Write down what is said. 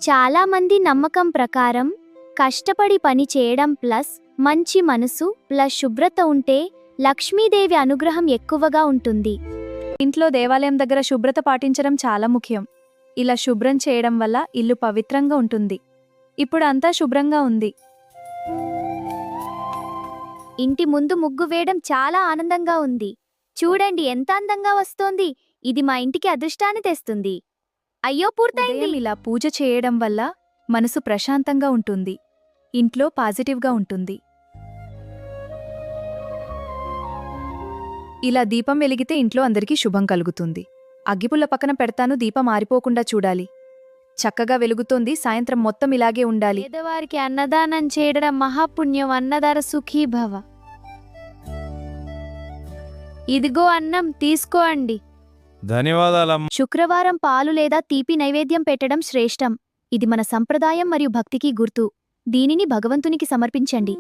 చాలామంది నమ్మకం ప్రకారం కష్టపడి పని చేయడం ప్లస్ మంచి మనసు ప్లస్ శుభ్రత ఉంటే లక్ష్మీదేవి అనుగ్రహం ఎక్కువగా ఉంటుంది. ఇంట్లో దేవాలయం దగ్గర శుభ్రత పాటించడం చాలా ముఖ్యం. ఇలా శుభ్రం చేయడం వల్ల ఇల్లు పవిత్రంగా ఉంటుంది. ఇప్పుడు అంతా శుభ్రంగా ఉంది. ఇంటి ముందు ముగ్గు వేయడం చాలా ఆనందంగా ఉంది. చూడండి ఎంత అందంగా వస్తోంది. ఇది మా ఇంటికి అదృష్టాన్ని తెస్తుంది. అయ్యో పూర్తయింది. ఉదయం ఇలా పూజ చేయడం వల్ల మనసు ప్రశాంతంగా ఉంటుంది. ఇంట్లో పాజిటివ్గా ఉంటుంది. ఇలా దీపం వెలిగితే ఇంట్లో అందరికీ శుభం కలుగుతుంది. అగ్గిపుల్ల పక్కన పెడతాను, దీపం ఆరిపోకుండా చూడాలి. చక్కగా వెలుగుతోంది. సాయంత్రం మొత్తం ఇలాగే ఉండాలి. పేదవారికి అన్నదానం చేయడం మహాపుణ్యం. అన్నదార సుఖీభవ. ఇదిగో అన్నం తీసుకోండి. ధన్యవాదాలమ్మా. శుక్రవారం పాలు లేదా తీపి నైవేద్యం పెట్టడం శ్రేష్టం. ఇది మన సంప్రదాయం మరియు భక్తికి గుర్తు. దీనిని భగవంతునికి సమర్పించండి.